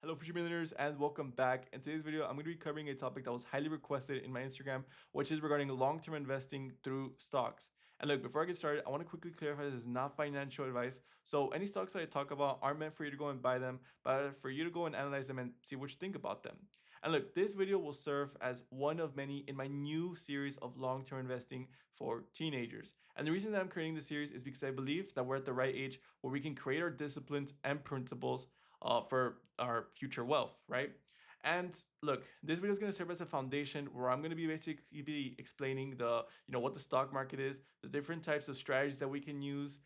Hello, future millionaires, and welcome back. In today's video, I'm going to be covering a topic that was highly requested in my Instagram, which is regarding long-term investing through stocks. And look, before I get started, I want to quickly clarify this is not financial advice. So any stocks that I talk about aren't meant for you to go and buy them, but for you to go and analyze them and see what you think about them. And look, this video will serve as one of many in my new series of long-term investing for teenagers. And the reason that I'm creating this series is because I believe that we're at the right age where we can create our disciplines and principles for our future wealth, right? And look, this video is going to serve as a foundation where I'm going to be basically explaining what the stock market is, the different types of strategies that we can use,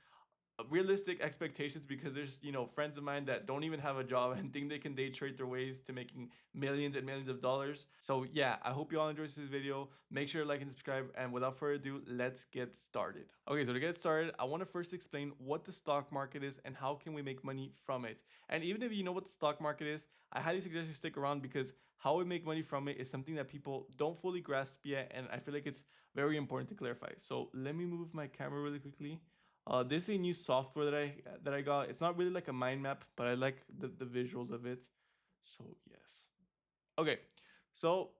realistic expectations, because there's friends of mine that don't even have a job and think they can day trade their ways to making millions and millions of dollars. So yeah, I hope you all enjoyed this video. Make sure to like and subscribe, and without further ado, let's get started. Okay, so to get started, I want to first explain what the stock market is and how can we make money from it. And even if you know what the stock market is, I highly suggest you stick around, because how we make money from it is something that people don't fully grasp yet, and I feel like it's very important to clarify. So let me move my camera really quickly. This is a new software that I got. It's not really like a mind map, but I like the visuals of it. So yes. Okay. So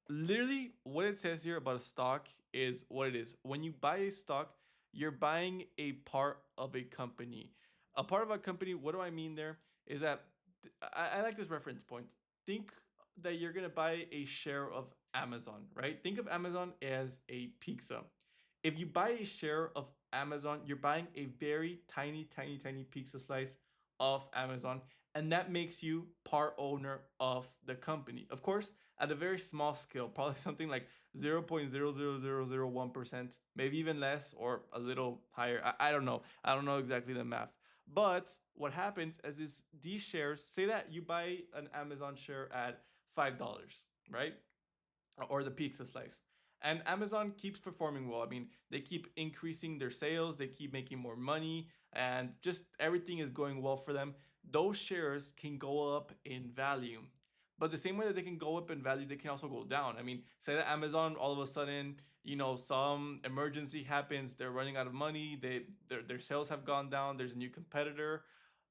literally what it says here about a stock is what it is. When you buy a stock, you're buying a part of a company. A part of a company, what do I mean there? Is that I like this reference point. Think that you're gonna buy a share of Amazon, right? Think of Amazon as a pizza. If you buy a share of Amazon, you're buying a very tiny, tiny, tiny pizza slice of Amazon, and that makes you part owner of the company. Of course, at a very small scale, probably something like 0.00001%, maybe even less or a little higher. I don't know. I don't know exactly the math. But what happens is these shares, say that you buy an Amazon share at $5, right? Or the pizza slice. And Amazon keeps performing well. I mean, they keep increasing their sales, they keep making more money, and just everything is going well for them. Those shares can go up in value. But the same way that they can go up in value, they can also go down. I mean, say that Amazon all of a sudden, some emergency happens, they're running out of money, their sales have gone down, there's a new competitor.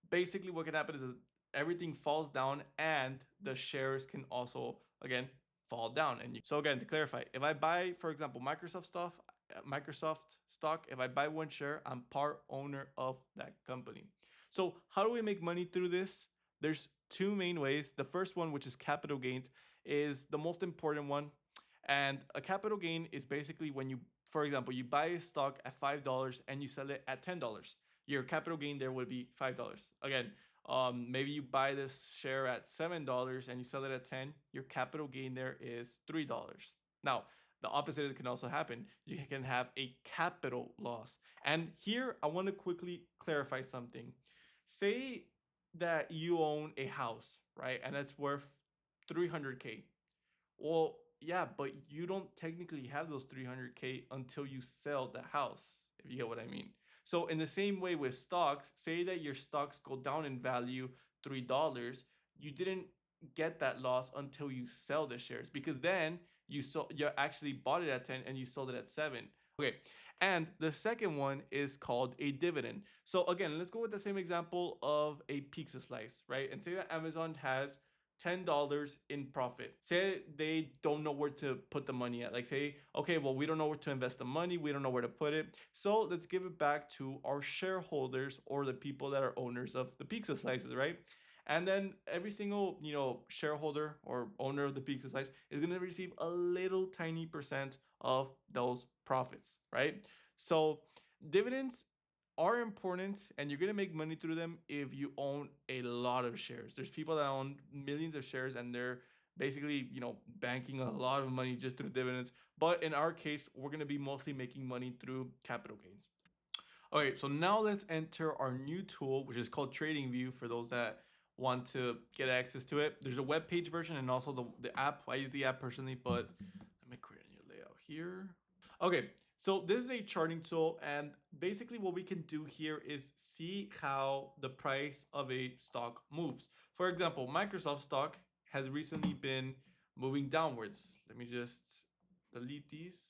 Basically, what can happen is that everything falls down, and the shares can also, again, fall down. And so again, to clarify, if I buy, for example, Microsoft stock, if I buy one share, I'm part owner of that company. So how do we make money through this? There's two main ways. The first one, which is capital gains, is the most important one. And a capital gain is basically when you, for example, you buy a stock at $5 and you sell it at $10. Your capital gain there would be $5. Again, maybe you buy this share at $7 and you sell it at 10. Your capital gain there is $3. Now, the opposite can also happen. You can have a capital loss. And here I want to quickly clarify something. Say that you own a house, right? And it's worth 300K. Well, yeah, but you don't technically have those 300K until you sell the house, if you get what I mean. So in the same way with stocks, say that your stocks go down in value $3, you didn't get that loss until you sell the shares, because then you actually bought it at 10 and you sold it at 7. Okay. And the second one is called a dividend. So again, let's go with the same example of a pizza slice, right? And say that Amazon has $10 in profit. Say they don't know where to put the money at. Like say, okay, well, we don't know where to invest the money. We don't know where to put it. So let's give it back to our shareholders, or the people that are owners of the pizza slices, right? And then every single, shareholder or owner of the pizza slice is going to receive a little tiny percent of those profits, right? So dividends are important, and you're going to make money through them if you own a lot of shares. There's people that own millions of shares, and they're basically, banking a lot of money just through dividends. But in our case, we're going to be mostly making money through capital gains. Okay, so now let's enter our new tool, which is called TradingView, for those that want to get access to it. There's a web page version and also the app. I use the app personally, but let me create a new layout here. Okay, so this is a charting tool, and basically what we can do here is see how the price of a stock moves. For example, Microsoft stock has recently been moving downwards. Let me just delete these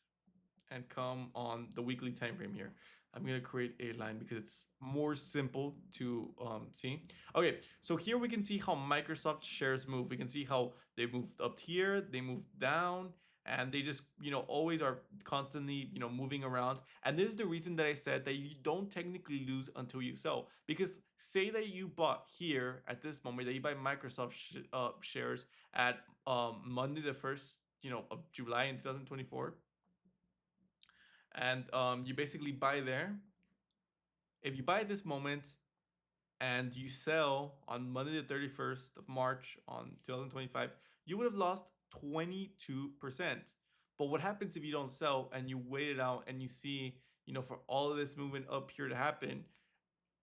and come on the weekly time frame here. I'm gonna create a line because it's more simple to see. Okay, so here we can see how Microsoft shares move. We can see how they moved up here, they moved down, and they just always are constantly moving around. And this is the reason that I said that you don't technically lose until you sell. Because say that you bought here at this moment, that you buy Microsoft shares at Monday the first of July in 2024, and you basically buy there. If you buy at this moment and you sell on Monday the 31st of March on 2025, you would have lost 22%. But what happens if you don't sell and you wait it out and you see, for all of this movement up here to happen,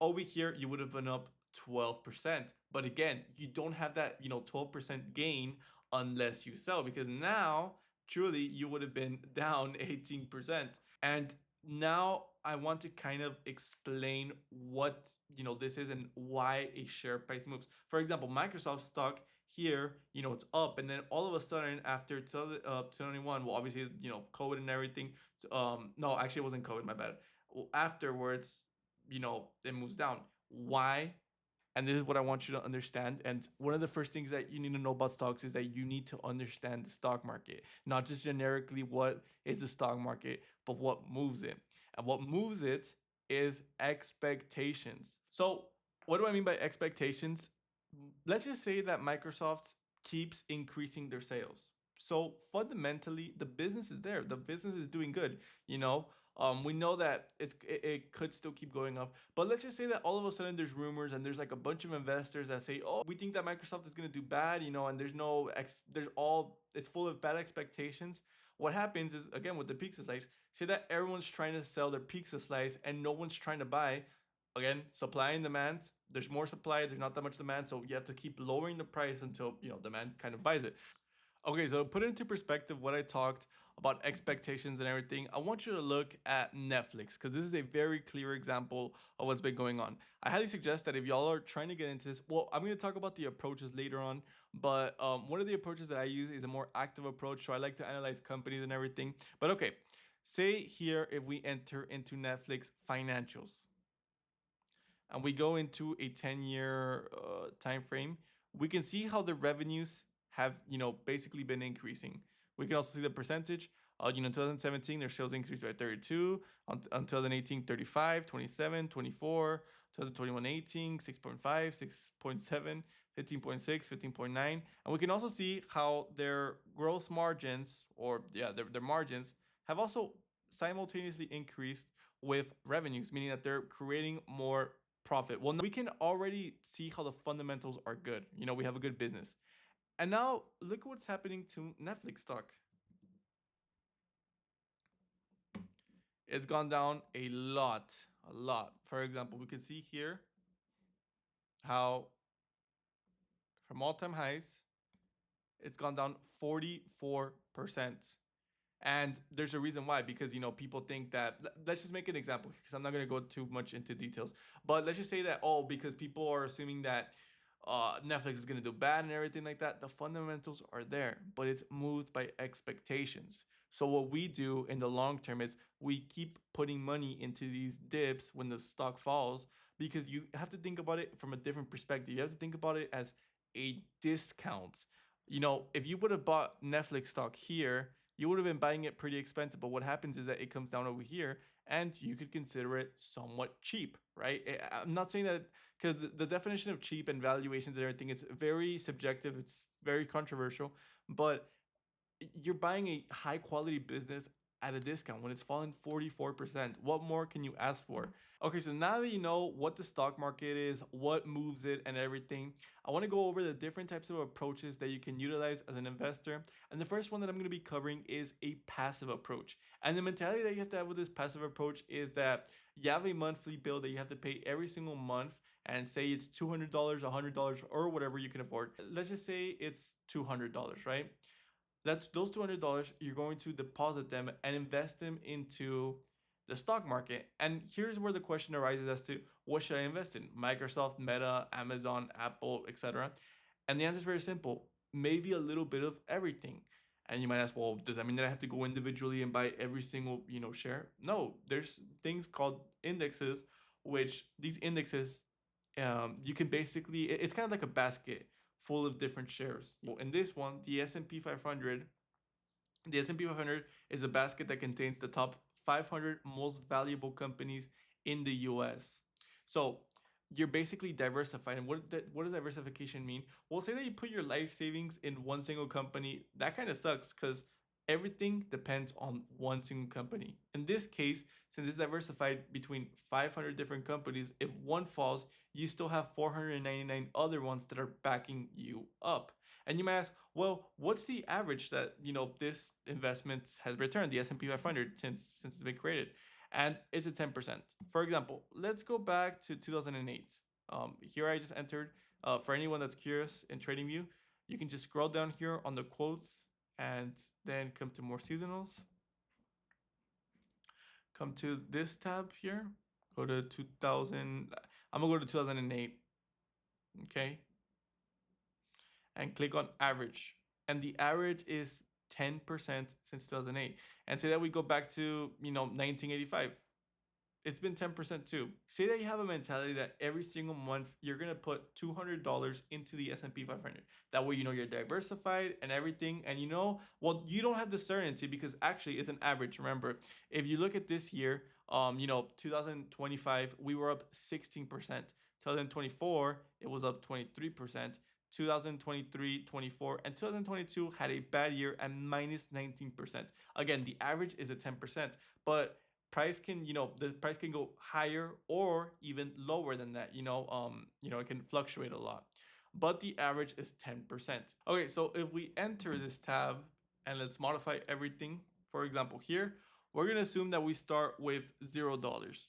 over here you would have been up 12%. But again, you don't have that 12% gain unless you sell, because now truly you would have been down 18%. And now I want to kind of explain what this is and why a share price moves. For example, Microsoft stock here, it's up, and then all of a sudden after 2021, well, obviously COVID and everything. No, actually it wasn't COVID, my bad. Well, afterwards, it moves down. Why? And this is what I want you to understand. And one of the first things that you need to know about stocks is that you need to understand the stock market, not just generically what is the stock market, but what moves it. And what moves it is expectations. So, what do I mean by expectations? Let's just say that Microsoft keeps increasing their sales. So fundamentally, the business is there. The business is doing good. You know, we know that it could still keep going up. But let's just say that all of a sudden there's rumors and there's like a bunch of investors that say, "Oh, we think that Microsoft is going to do bad," and there's it's full of bad expectations. What happens is, again, with the pizza slice, say that everyone's trying to sell their pizza slice and no one's trying to buy. Again, supply and demand. There's more supply, there's not that much demand, so you have to keep lowering the price until demand kind of buys it. Okay, so to put into perspective what I talked about expectations and everything, I want you to look at Netflix, because this is a very clear example of what's been going on. I highly suggest that if y'all are trying to get into this, well, I'm going to talk about the approaches later on, but one of the approaches that I use is a more active approach. So I like to analyze companies and everything. But okay, say here if we enter into Netflix financials and we go into a 10-year time frame, we can see how the revenues have basically been increasing. We can also see the percentage. In 2017, their sales increased by 32, on 2018, 35, 27, 24, 2021, 18, 6.5, 6.7, 15.6, 15.9. And we can also see how their gross margins, or yeah, their margins have also simultaneously increased with revenues, meaning that they're creating more profit. Well, we can already see how the fundamentals are good. We have a good business. And now look at what's happening to Netflix stock. It's gone down a lot, a lot. For example, we can see here how from all-time highs, it's gone down 44%. And there's a reason why, because people think that, let's just make an example, because I'm not going to go too much into details, but let's just say that, oh, because people are assuming that Netflix is going to do bad and everything like that. The fundamentals are there, but it's moved by expectations. So what we do in the long term is we keep putting money into these dips when the stock falls, because you have to think about it from a different perspective. You have to think about it as a discount. If you would have bought Netflix stock here, you would have been buying it pretty expensive. But what happens is that it comes down over here and you could consider it somewhat cheap, right? I'm not saying that, because the definition of cheap and valuations and everything is very subjective. It's very controversial, but you're buying a high quality business at a discount when it's fallen 44%. What more can you ask for? Okay, so now that you know what the stock market is, what moves it, and everything, I want to go over the different types of approaches that you can utilize as an investor. And the first one that I'm going to be covering is a passive approach. And the mentality that you have to have with this passive approach is that you have a monthly bill that you have to pay every single month, and say it's $200, $100, or whatever you can afford. Let's just say it's $200, right? That's those $200, you're going to deposit them and invest them into the stock market. And here's where the question arises as to what should I invest in? Microsoft, Meta, Amazon, Apple, etc. And the answer is very simple. Maybe a little bit of everything. And you might ask, well, does that mean that I have to go individually and buy every single, share? No, there's things called indexes, which these indexes, you can basically, it's kind of like a basket full of different shares. In this one, the S&P 500 is a basket that contains the top 500 most valuable companies in the US. So you're basically diversified. And what does diversification mean? Well, say that you put your life savings in one single company. That kind of sucks because everything depends on one single company. In this case, since it's diversified between 500 different companies, if one falls, you still have 499 other ones that are backing you up. And you might ask, well, what's the average that this investment has returned, the S&P 500, since it's been created? And it's a 10%. For example, let's go back to 2008. Here I just entered. For anyone that's curious in TradingView, you can just scroll down here on the quotes and then come to more seasonals. Come to this tab here. Go to 2000. I'm gonna go to 2008. Okay, and click on average. And the average is 10% since 2008. And say that we go back to, 1985. It's been 10% too. Say that you have a mentality that every single month you're going to put $200 into the S&P 500. That way you're diversified and everything, and well, you don't have the certainty because actually it's an average. Remember, if you look at this year, 2025 we were up 16%. 2024 it was up 23%. 2023, 24, and 2022 had a bad year at minus 19%. Again, the average is at 10%, but the price can go higher or even lower than that. It can fluctuate a lot, but the average is 10%. Okay, so if we enter this tab and let's modify everything, for example, here we're gonna assume that we start with $0.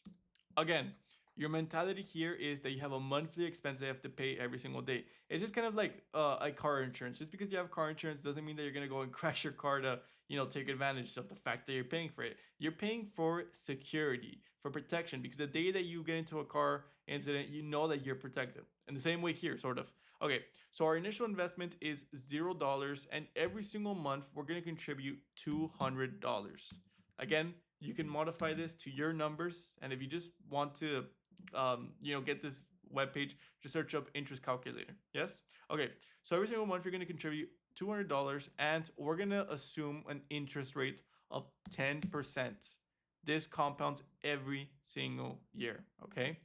Again, your mentality here is that you have a monthly expense that you have to pay every single day. It's just kind of like car insurance. Just because you have car insurance doesn't mean that you're gonna go and crash your car to take advantage of the fact that you're paying for it. You're paying for security, for protection, because the day that you get into a car incident, you know that you're protected. And the same way here, sort of. Okay, so our initial investment is $0, and every single month we're gonna contribute $200. Again, you can modify this to your numbers, and if you just want to get this web page, just search up interest calculator. Yes. Okay, so every single month you're going to contribute $200, and we're going to assume an interest rate of 10%. This compounds every single year. Okay.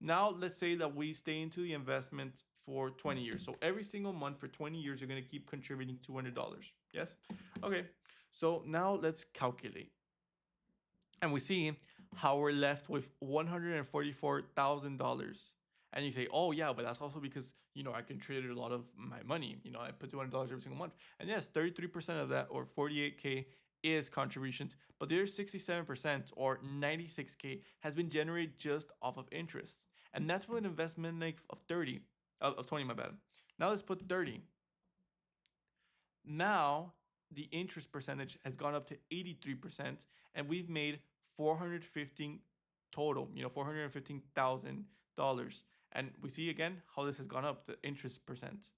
Now let's say that we stay into the investment for 20 years. So every single month for 20 years you're going to keep contributing $200. Yes. Okay, so now let's calculate. And we see how we're left with $144,000. And you say, oh yeah, but that's also because I contributed a lot of my money. I put $200 every single month. And yes, 33% of that, or 48K, is contributions, but the other 67%, or 96K, has been generated just off of interest. And that's with an investment like of 20, my bad. Now let's put 30. Now the interest percentage has gone up to 83%, and we've made 415 total, $415,000. And we see again how this has gone up, the interest percent.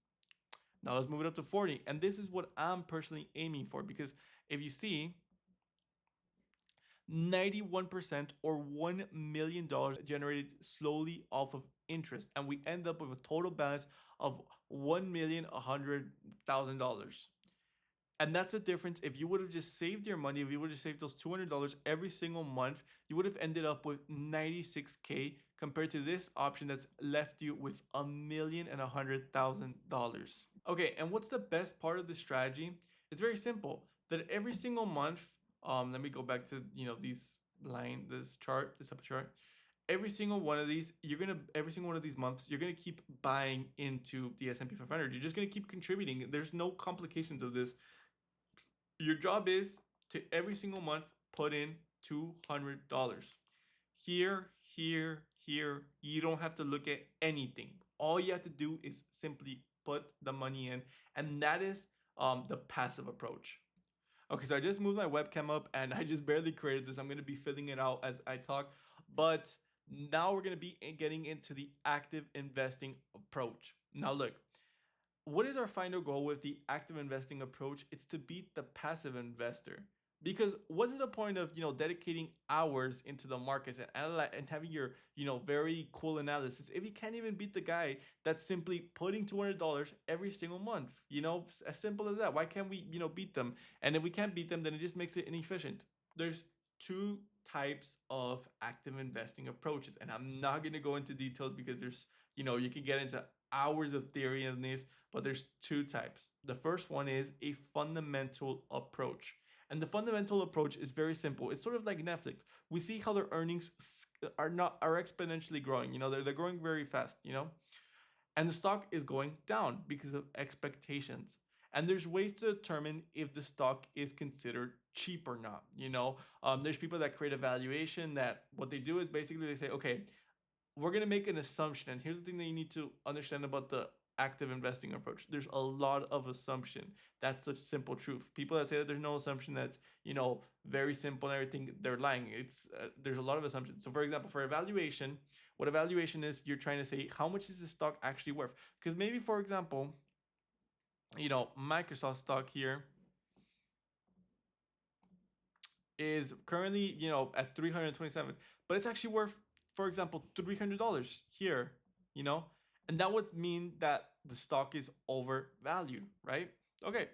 Now let's move it up to 40. And this is what I'm personally aiming for, because if you see, 91%, or $1 million, generated slowly off of interest, and we end up with a total balance of $1,100,000. And that's the difference. If you would have just saved your money, if you would have saved those $200 every single month, you would have ended up with 96K, compared to this option that's left you with $1,100,000. Okay, and what's the best part of this strategy? It's very simple. That every single month, let me go back to this type of chart. Every single one of these, every single one of these months, you're gonna keep buying into the S&P 500. You're just gonna keep contributing. There's no complications of this. Your job is to every single month put in $200. Here. You don't have to look at anything. All you have to do is simply put the money in, and that is the passive approach. Okay, so I just moved my webcam up and I just barely created this. I'm going to be filling it out as I talk. But now we're going to be getting into the active investing approach. Now look, what is our final goal with the active investing approach? It's to beat the passive investor. Because what's the point of dedicating hours into the markets and and having your very cool analysis if you can't even beat the guy that's simply putting $200 every single month? As simple as that. Why can't we beat them? And if we can't beat them, then it just makes it inefficient. There's two types of active investing approaches, and I'm not going to go into details because there's you can get into hours of theory on this, but there's two types. The first one is a fundamental approach. And the fundamental approach is very simple. It's sort of like Netflix. We see how their earnings are exponentially growing. They're growing very fast, and the stock is going down because of expectations. And there's ways to determine if the stock is considered cheap or not. There's people that create a valuation that what they do is basically they say, okay, we're going to make an assumption. And here's the thing that you need to understand about the active investing approach. There's a lot of assumption. That's the simple truth. People that say that there's no assumption, that's very simple and everything, they're lying. It's there's a lot of assumptions. So for example, for evaluation, what evaluation is, you're trying to say how much is the stock actually worth? Because maybe, for example, Microsoft stock here is currently at 327, but it's actually worth, for example, $300 here, you know and that would mean that the stock is overvalued, right? Okay,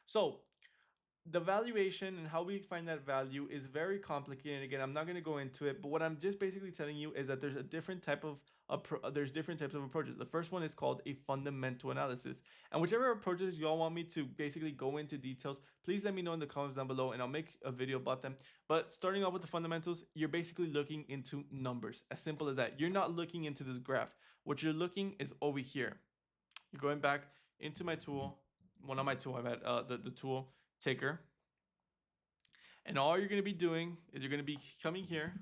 so the valuation and how we find that value is very complicated. Again, I'm not going to go into it, but what I'm just basically telling you is that there's a different type of there's different types of approaches. The first one is called a fundamental analysis, and whichever approaches y'all want me to basically go into details, please let me know in the comments down below and I'll make a video about them. But starting off with the fundamentals, you're basically looking into numbers, as simple as that. You're not looking into this graph. What you're looking is over here. You're going back into my tool, well, not my tool, I'm at the tool taker. And all you're going to be doing is you're going to be coming here.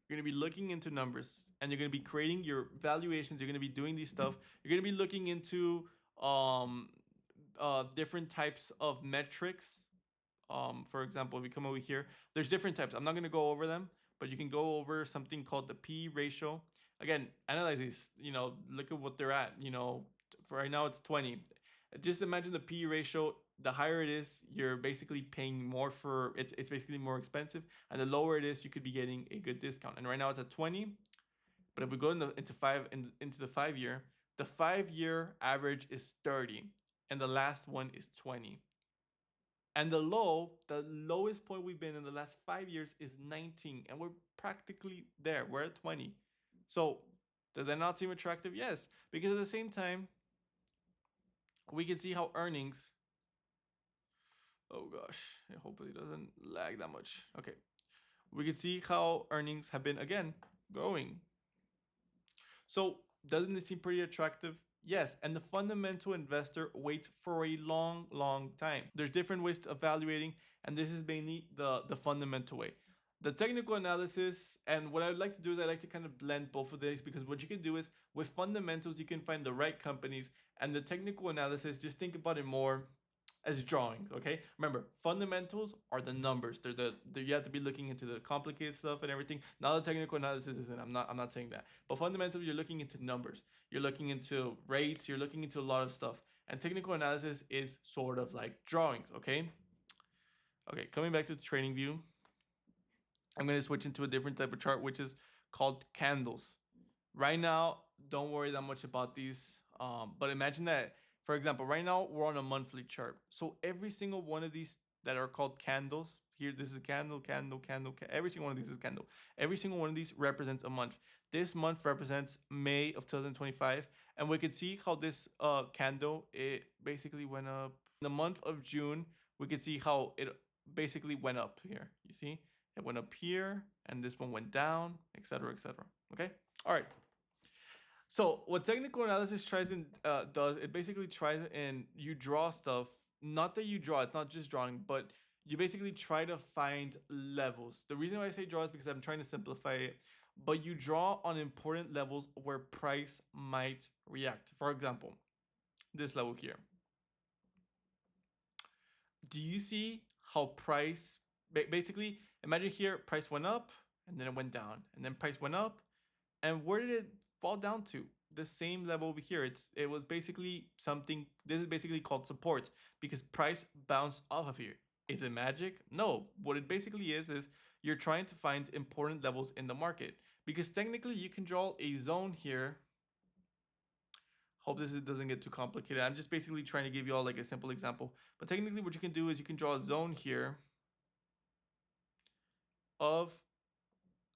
You're going to be looking into numbers and you're going to be creating your valuations. You're going to be doing these stuff. You're going to be looking into different types of metrics. For example, if you come over here, there's different types. I'm not going to go over them, but you can go over something called the P ratio. Again, analyze these, look at what they're at. For right now it's 20. Just imagine the P ratio. The higher it is, you're basically paying more for it. It's basically more expensive, and the lower it is, you could be getting a good discount. And right now it's at 20, but if we go into the 5 year, the 5 year average is 30, and the last one is 20. And the lowest point we've been in the last 5 years is 19, and we're practically there. We're at 20. So does that not seem attractive? Yes, because at the same time, we can see how earnings. Oh gosh, hopefully it doesn't lag that much. Okay, we can see how earnings have been again growing. So doesn't this seem pretty attractive? Yes, and the fundamental investor waits for a long, long time. There's different ways to evaluating, and this is mainly the fundamental way. The technical analysis, and what I would like to do is I like to kind of blend both of these, because what you can do is with fundamentals, you can find the right companies, and the technical analysis, just think about it more as drawings. Okay, remember, fundamentals are the numbers. They're you have to be looking into the complicated stuff and everything. Now the technical analysis isn't. I'm not saying that, but fundamentally you're looking into numbers, you're looking into rates, you're looking into a lot of stuff, and technical analysis is sort of like drawings. Okay, coming back to the trading view, I'm going to switch into a different type of chart, which is called candles. Right now, don't worry that much about these, but imagine that, for example, right now we're on a monthly chart. So every single one of these that are called candles, here this is a candle, every single one of these is a candle. Every single one of these represents a month. This month represents May of 2025, and we can see how this candle, it basically went up. In the month of June, we can see how it basically went up here. You see, it went up here, and this one went down, etc., etc. Okay, all right. So what technical analysis tries and does, it basically tries and you draw stuff. Not that you draw, it's not just drawing, but you basically try to find levels. The reason why I say draw is because I'm trying to simplify it, but you draw on important levels where price might react. For example, this level here. Do you see how price, basically, imagine here, price went up and then it went down, and then price went up, and where did it fall down to? the same level over here. It was basically something. This is basically called support because price bounced off of here. Is it magic? No. What it basically is you're trying to find important levels in the market because technically you can draw a zone here. Hope this doesn't get too complicated. I'm just basically trying to give you all like a simple example. But technically, what you can do is you can draw a zone here of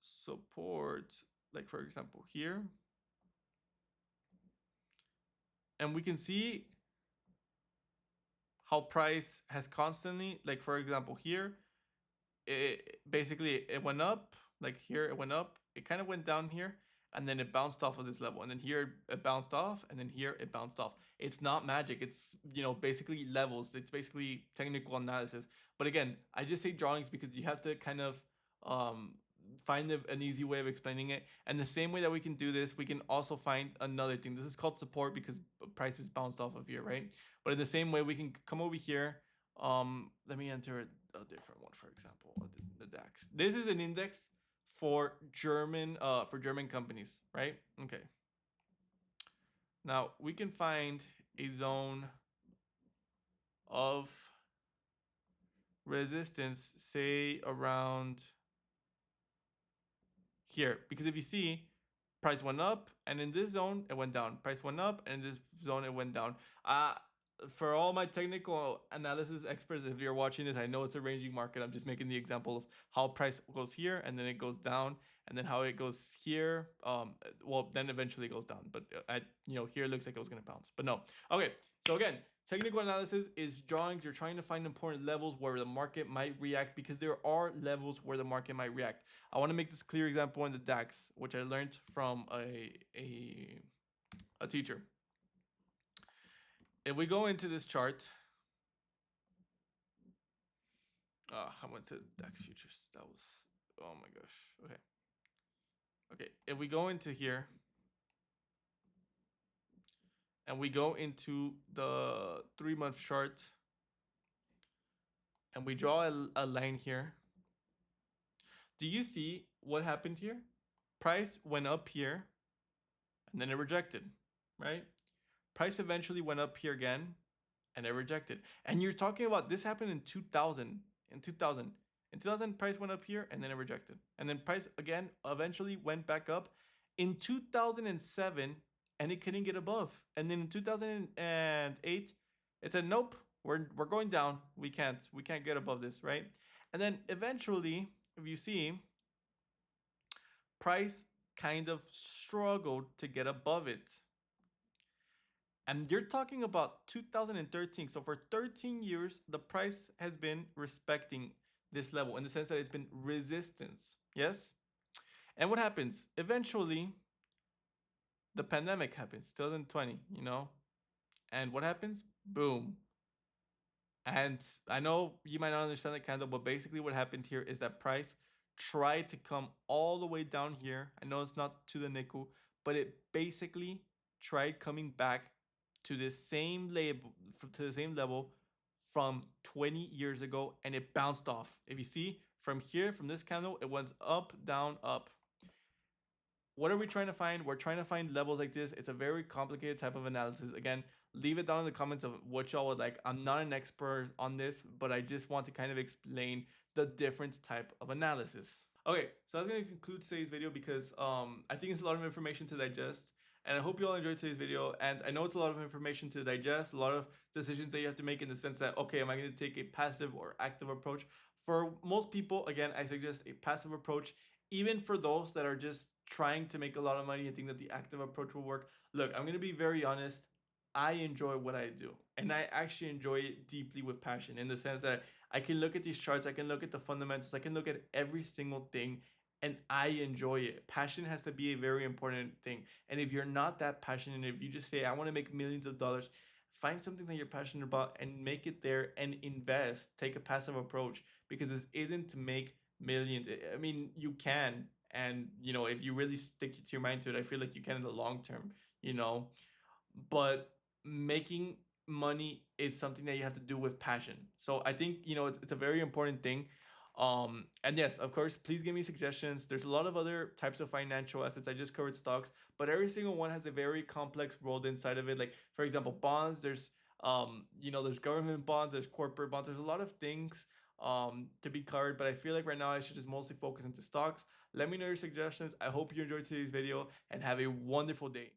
support, like for example here, and we can see how price has constantly, like for example here, it went up, like here it went up, it kind of went down here, and then it bounced off of this level, and then here it bounced off, and then here it bounced off. It's not magic. It's, you know, basically levels. It's basically technical analysis. But again, I just say drawings because you have to kind of um find an easy way of explaining it. And the same way that we can do this, we can also find another thing. This is called support because prices bounced off of here, right? But in the same way, we can come over here. Let me enter a different one, for example, the DAX. This is an index for German companies, right? Okay. Now we can find a zone of resistance, say around here, because if you see, price went up, and in this zone it went down. Price went up, and in this zone it went down. Uh for all my technical analysis experts, if you're watching this, I know it's a ranging market. I'm just making the example of how price goes here, and then it goes down, and then how it goes here. Well, then eventually it goes down. But here it looks like it was gonna bounce, but no. Okay, so again, technical analysis is drawings. You're trying to find important levels where the market might react because there are levels where the market might react. I want to make this clear example in the DAX, which I learned from a teacher. If we go into this chart, I went to DAX futures. That was, oh my gosh. Okay. Okay. If we go into here and we go into the 3-month chart and we draw a line here, do you see what happened here? Price went up here and then it rejected, right? Price eventually went up here again and it rejected. And you're talking about this happened in 2000. In 2000, price went up here and then it rejected. And then price again eventually went back up in 2007 and it couldn't get above. And then in 2008, it said, nope, we're going down. We can't get above this, right? And then eventually, if you see, price kind of struggled to get above it. And you're talking about 2013. So for 13 years, the price has been respecting this level in the sense that it's been resistance. Yes? And what happens? Eventually, the pandemic happens, 2020, And what happens? Boom. And I know you might not understand that kind of, but basically what happened here is that price tried to come all the way down here. I know it's not to the nickel, but it basically tried coming back to the same level from 20 years ago, and it bounced off. If you see from here, from this candle, it went up, down, up. What are we trying to find? We're trying to find levels like this. It's a very complicated type of analysis. Again, leave it down in the comments of what y'all would like. I'm not an expert on this, but I just want to kind of explain the different type of analysis. Okay, so I was going to conclude today's video because I think it's a lot of information to digest. And I hope you all enjoyed today's video. And I know it's a lot of information to digest, a lot of decisions that you have to make in the sense that, okay, am I going to take a passive or active approach? For most people, again, I suggest a passive approach. Even for those that are just trying to make a lot of money and think that the active approach will work. Look, I'm going to be very honest. I enjoy what I do. And I actually enjoy it deeply with passion in the sense that I can look at these charts, I can look at the fundamentals, I can look at every single thing, and I enjoy it. Passion has to be a very important thing. And if you're not that passionate, if you just say, I want to make millions of dollars, find something that you're passionate about and make it there and invest. Take a passive approach because this isn't to make millions. I mean, you can. And, if you really stick to your mind to it, I feel like you can in the long term, but making money is something that you have to do with passion. So I think, it's a very important thing. And yes, of course, please give me suggestions. There's a lot of other types of financial assets. I just covered stocks, but every single one has a very complex world inside of it. Like, for example, bonds, there's there's government bonds, there's corporate bonds, there's a lot of things to be covered. But I feel like right now I should just mostly focus into stocks. Let me know your suggestions. I hope you enjoyed today's video and have a wonderful day.